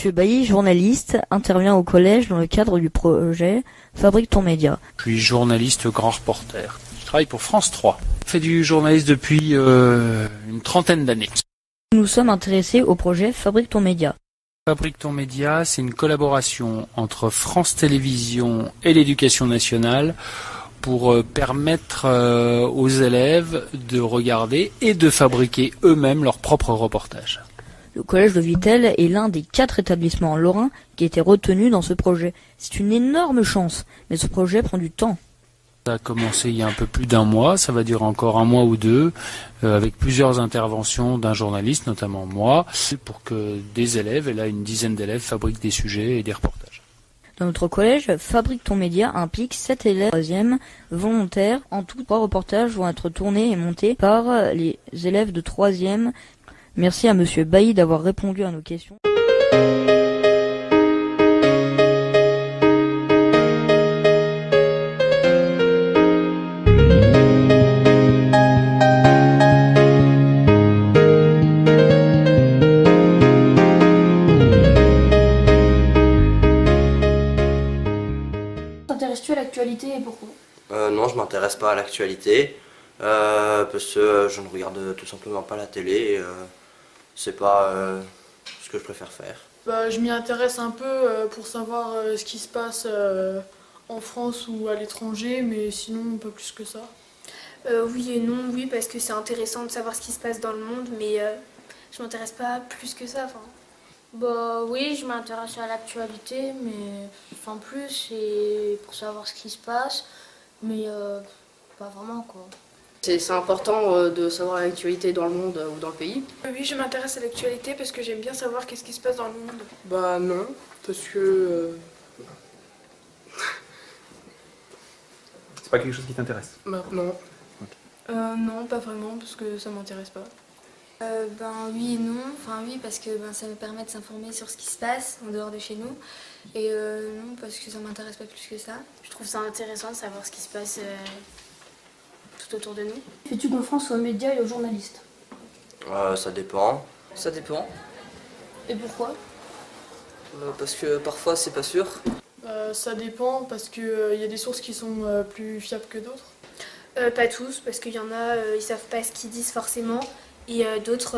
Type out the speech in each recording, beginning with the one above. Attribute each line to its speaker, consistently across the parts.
Speaker 1: Monsieur Bailly, journaliste, intervient au collège dans le cadre du projet Fabrique ton média.
Speaker 2: Je suis journaliste grand reporter. Je travaille pour France 3. Je fais du journalisme depuis une trentaine d'années.
Speaker 1: Nous sommes intéressés au projet Fabrique ton média.
Speaker 2: Fabrique ton média, c'est une collaboration entre France Télévisions et l'Éducation nationale pour permettre aux élèves de regarder et de fabriquer eux-mêmes leurs propres reportages.
Speaker 1: Le collège de Vittel est l'un des 4 établissements lorrains qui a été retenu dans ce projet. C'est une énorme chance, mais ce projet prend du temps.
Speaker 2: Ça a commencé il y a un peu plus d'un mois, ça va durer encore un mois ou deux, avec plusieurs interventions d'un journaliste, notamment moi, pour que des élèves, et là une dizaine d'élèves, fabriquent des sujets et des reportages.
Speaker 1: Dans notre collège, Fabrique ton média implique 7 élèves 3e volontaires. En tout, 3 reportages vont être tournés et montés par les élèves de 3e. Merci à Monsieur Bailly d'avoir répondu à nos questions.
Speaker 3: T'intéresses-tu à l'actualité et pourquoi?
Speaker 4: Non, je m'intéresse pas à l'actualité parce que je ne regarde tout simplement pas la télé et c'est pas ce que je préfère faire.
Speaker 5: Je m'y intéresse un peu pour savoir ce qui se passe en France ou à l'étranger, mais sinon pas plus que ça.
Speaker 3: Oui et non, oui, parce que c'est intéressant de savoir ce qui se passe dans le monde, mais je m'intéresse pas plus que ça.
Speaker 6: Oui, je m'intéresse à l'actualité, mais sans plus, c'est pour savoir ce qui se passe, mais pas vraiment quoi.
Speaker 7: C'est important de savoir l'actualité dans le monde ou dans le pays.
Speaker 5: Oui, je m'intéresse à l'actualité parce que j'aime bien savoir qu'est-ce qui se passe dans le monde.
Speaker 8: Non, parce que...
Speaker 9: C'est pas quelque chose qui t'intéresse?
Speaker 5: Non. Non, pas vraiment, parce que ça m'intéresse pas.
Speaker 3: Oui et non, oui parce que ça me permet de s'informer sur ce qui se passe en dehors de chez nous, et non parce que ça m'intéresse pas plus que ça.
Speaker 6: Je trouve ça intéressant de savoir ce qui se passe tout autour de nous.
Speaker 3: Fais-tu confiance aux médias et aux journalistes?
Speaker 4: Ça dépend.
Speaker 7: Ça dépend,
Speaker 3: Et pourquoi?
Speaker 7: parce que parfois c'est pas sûr.
Speaker 5: Ça dépend parce que y a des sources qui sont plus fiables que d'autres.
Speaker 3: Pas tous, parce qu'il y en a, ils savent pas ce qu'ils disent forcément, et d'autres,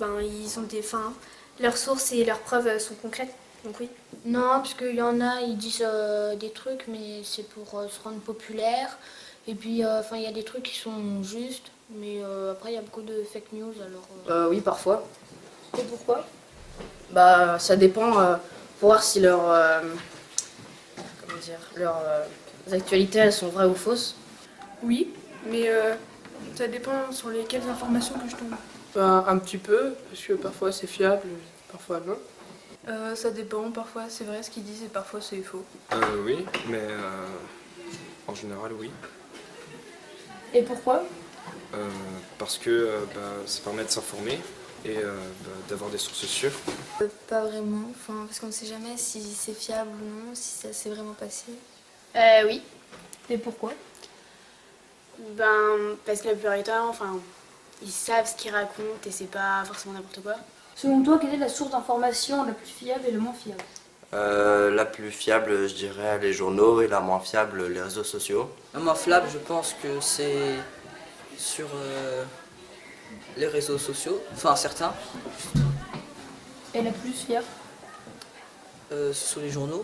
Speaker 3: ils ont leurs sources et leurs preuves sont concrètes, donc oui.
Speaker 6: Non, parce qu'il y en a, ils disent des trucs, mais c'est pour se rendre populaire. Et puis, il y a des trucs qui sont justes, mais après, il y a beaucoup de fake news, alors...
Speaker 7: Oui, parfois.
Speaker 3: Et pourquoi?
Speaker 7: Ça dépend pour voir si leurs actualités elles sont vraies ou fausses.
Speaker 5: Oui, mais ça dépend sur lesquelles informations que je tombe.
Speaker 8: Un petit peu, parce que parfois c'est fiable, parfois non.
Speaker 5: Ça dépend, parfois c'est vrai ce qu'ils disent et parfois c'est faux.
Speaker 10: Oui, mais en général oui.
Speaker 3: Et pourquoi?
Speaker 10: Parce que ça permet de s'informer et d'avoir des sources sûres.
Speaker 3: Pas vraiment, parce qu'on ne sait jamais si c'est fiable ou non, si ça s'est vraiment passé.
Speaker 6: Oui.
Speaker 3: Et pourquoi?
Speaker 6: Parce que la plupart du temps, ils savent ce qu'ils racontent et c'est pas forcément n'importe quoi.
Speaker 3: Selon toi, quelle est la source d'information la plus fiable et le moins fiable?
Speaker 4: La plus fiable, je dirais, les journaux et la moins fiable, les réseaux sociaux.
Speaker 7: La moins fiable, je pense que c'est sur les réseaux sociaux, certains.
Speaker 3: Et la plus fiable?
Speaker 7: Sur les journaux.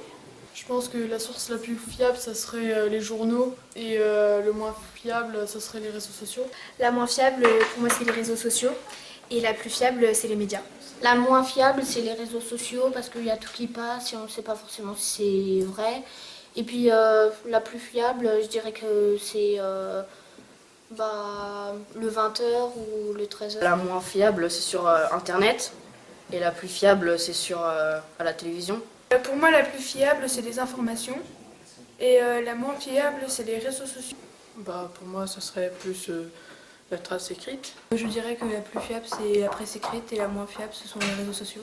Speaker 5: Je pense que la source la plus fiable, ça serait les journaux et le moins fiable, ça serait les réseaux sociaux.
Speaker 3: La moins fiable, pour moi, c'est les réseaux sociaux, et la plus fiable, c'est les médias.
Speaker 6: La moins fiable, c'est les réseaux sociaux parce qu'il y a tout qui passe et on ne sait pas forcément si c'est vrai. Et puis la plus fiable, je dirais que c'est le 20h ou le 13h.
Speaker 7: La moins fiable, c'est sur Internet, et la plus fiable, c'est à la télévision.
Speaker 5: Pour moi, la plus fiable, c'est les informations et la moins fiable, c'est les réseaux sociaux. Pour moi, ça serait plus la trace écrite. Je dirais que la plus fiable, c'est la presse écrite et la moins fiable, ce sont les réseaux sociaux.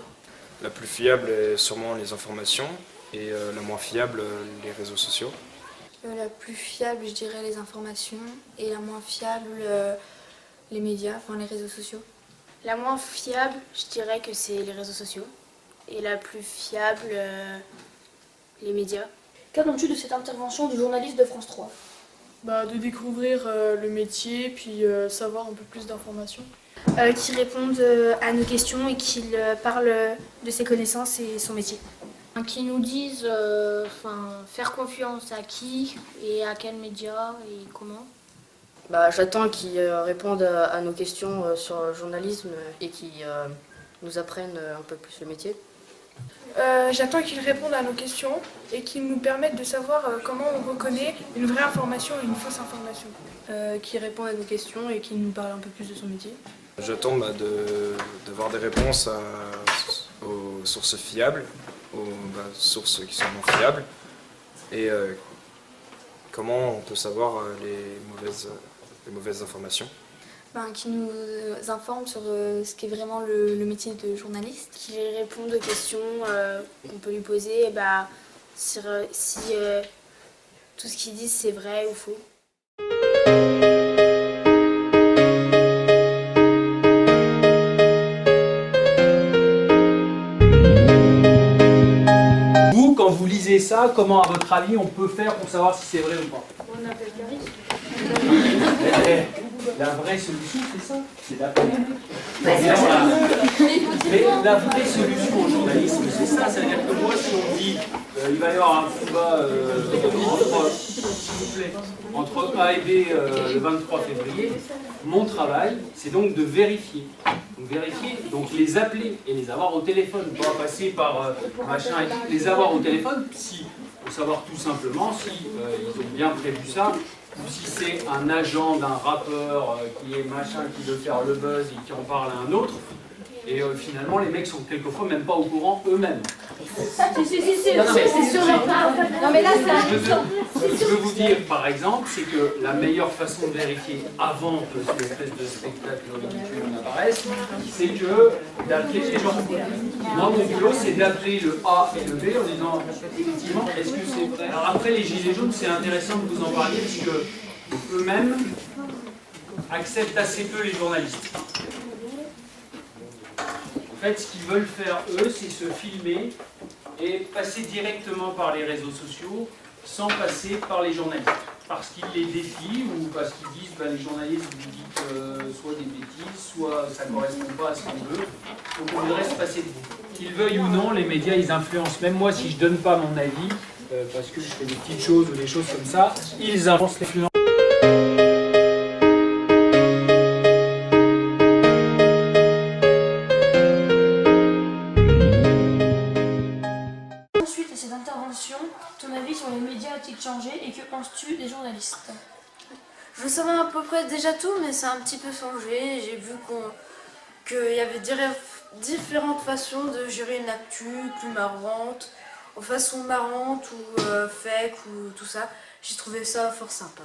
Speaker 10: La plus fiable est sûrement les informations et la moins fiable, les réseaux sociaux.
Speaker 3: La plus fiable, je dirais les informations, et la moins fiable, les médias, les réseaux sociaux.
Speaker 6: La moins fiable, je dirais que c'est les réseaux sociaux. Et la plus fiable, les médias.
Speaker 11: Qu'attends-tu de cette intervention du journaliste de France 3 ?
Speaker 5: De découvrir le métier, puis savoir un peu plus d'informations.
Speaker 3: Qui répondent à nos questions et qu'il parle de ses connaissances et son métier.
Speaker 6: Qui nous disent faire confiance à qui et à quels médias et comment.
Speaker 12: J'attends qu'ils répondent à nos questions sur le journalisme et qu'ils nous apprennent un peu plus le métier.
Speaker 5: J'attends qu'ils répondent à nos questions et qu'ils nous permettent de savoir comment on reconnaît une vraie information et une fausse information.
Speaker 12: Qu'ils répondent à nos questions et qu'ils nous parlent un peu plus de son métier.
Speaker 10: J'attends d'avoir des réponses aux sources fiables, aux sources qui sont non fiables, et comment on peut savoir les mauvaises informations.
Speaker 13: Qui nous informe sur ce qu'est vraiment le métier de journaliste.
Speaker 6: Qui répondent aux questions qu'on peut lui poser sur si tout ce qu'ils disent c'est vrai ou faux.
Speaker 2: Vous, quand vous lisez ça, comment, à votre avis, on peut faire pour savoir si c'est vrai ou pas?
Speaker 11: On appelle Caris.
Speaker 2: La vraie solution, c'est ça, c'est d'appeler. Mais la vraie solution au journalisme, c'est ça. C'est-à-dire que moi, si on dit il va y avoir un combat entre A et B le 23 février, mon travail, c'est donc de vérifier. Donc les appeler et les avoir au téléphone, pas passer par machin et tout, les avoir au téléphone, pour savoir tout simplement si ils ont bien prévu ça, ou si c'est un agent d'un rappeur qui est machin, qui veut faire le buzz et qui en parle à un autre. Et finalement, les mecs sont quelquefois même pas au courant eux-mêmes.
Speaker 11: C'est sûr, non mais là,
Speaker 2: Ce que je veux vous dire, par exemple, c'est que la meilleure façon de vérifier avant que cette espèce de spectacle ridicule n'apparaisse, c'est que d'appeler les gens. Moi, mon boulot, c'est d'appeler le A et le B en disant, effectivement, est-ce que c'est vrai? Alors après, les gilets jaunes, c'est intéressant de vous en parler, parce que eux-mêmes acceptent assez peu les journalistes. En fait, ce qu'ils veulent faire, eux, c'est se filmer et passer directement par les réseaux sociaux sans passer par les journalistes. Parce qu'ils les défient ou parce qu'ils disent les journalistes vous dites soit des bêtises, soit ça ne correspond pas à ce qu'on veut. Donc on voudrait se passer de vous. Qu'ils veuillent ou non, les médias, ils influencent. Même moi, si je ne donne pas mon avis, parce que je fais des petites choses ou des choses comme ça, ils influencent les.
Speaker 11: Suite à cette intervention, ton avis sur les médias a-t-il changé et que penses-tu des journalistes?
Speaker 14: Je savais à peu près déjà tout, mais ça a un petit peu changé. J'ai vu qu'il y avait différentes façons de gérer une actu, plus marrante, façon marrante ou fake ou tout ça. J'ai trouvé ça fort sympa.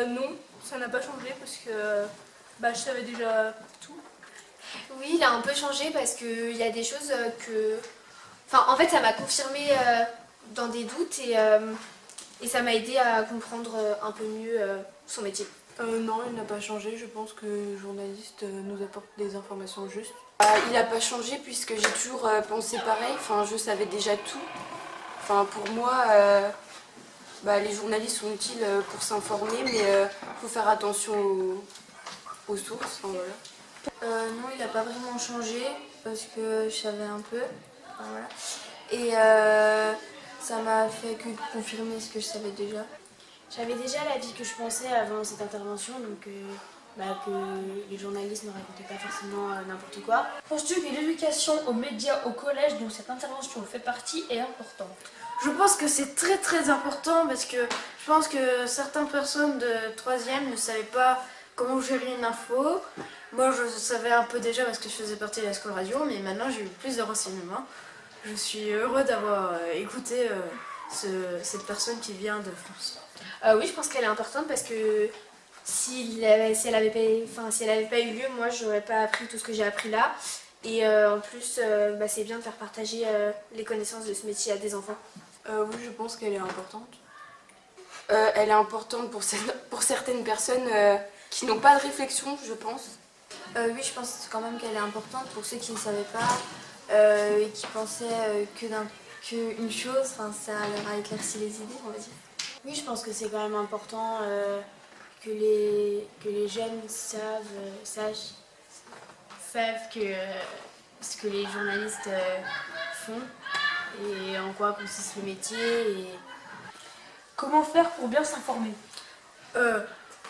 Speaker 5: Non, ça n'a pas changé parce que je savais déjà tout.
Speaker 3: Oui, il a un peu changé parce qu'il y a des choses que... en fait, ça m'a confirmé dans des doutes et ça m'a aidé à comprendre un peu mieux son métier.
Speaker 15: Non, il n'a pas changé. Je pense que le journaliste nous apporte des informations justes. Il n'a pas changé puisque j'ai toujours pensé pareil. Je savais déjà tout. Pour moi, les journalistes sont utiles pour s'informer, mais il faut faire attention aux sources. Voilà.
Speaker 14: Non, il n'a pas vraiment changé parce que je savais un peu. Voilà. Et ça m'a fait que confirmer ce que je savais déjà.
Speaker 6: J'avais déjà l'avis que je pensais avant cette intervention, donc que les journalistes ne racontaient pas forcément n'importe quoi.
Speaker 11: Penses-tu que l'éducation aux médias au collège, dont cette intervention fait partie, est importante?
Speaker 14: Je pense que c'est très très important parce que je pense que certaines personnes de 3e ne savaient pas comment gérer une info. Moi je savais un peu déjà parce que je faisais partie de la School Radio, mais maintenant j'ai eu plus de renseignements. Je suis heureux d'avoir écouté cette personne qui vient de France.
Speaker 3: Oui, je pense qu'elle est importante parce que si elle avait pas eu lieu, moi j'aurais pas appris tout ce que j'ai appris là. Et en plus, c'est bien de faire partager les connaissances de ce métier à des enfants.
Speaker 15: Oui, je pense qu'elle est importante. Elle est importante pour certaines personnes qui n'ont pas de réflexion, je pense.
Speaker 14: Oui, je pense quand même qu'elle est importante pour ceux qui ne savaient pas.
Speaker 3: et qui pensaient qu'une chose, enfin, ça leur a éclairci les idées, on va dire.
Speaker 6: Oui, je pense que c'est quand même important que les jeunes savent que ce que les journalistes font et en quoi consiste le métier. Et...
Speaker 11: Comment faire pour bien s'informer?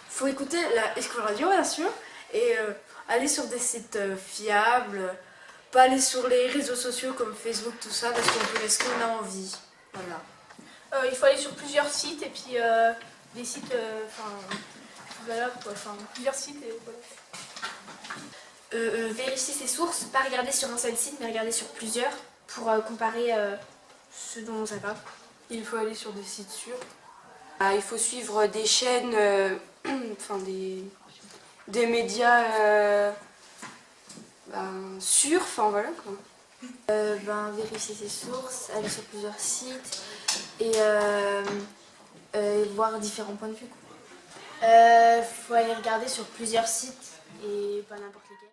Speaker 14: Faut écouter la School Radio, bien sûr, et aller sur des sites fiables, pas aller sur les réseaux sociaux comme Facebook, tout ça, parce qu'on peut laisser ce qu'on a envie. Voilà.
Speaker 11: Il faut aller sur plusieurs sites et puis des sites, voilà, quoi, plusieurs sites et voilà.
Speaker 3: Vérifier ses sources, pas regarder sur un seul site, mais regarder sur plusieurs pour comparer ce dont on sait pas.
Speaker 15: Il faut aller sur des sites sûrs. Il faut suivre des chaînes, des médias sûrs, voilà quoi.
Speaker 3: Vérifier ses sources, aller sur plusieurs sites et voir différents points de vue.
Speaker 6: Faut aller regarder sur plusieurs sites et pas n'importe lesquels.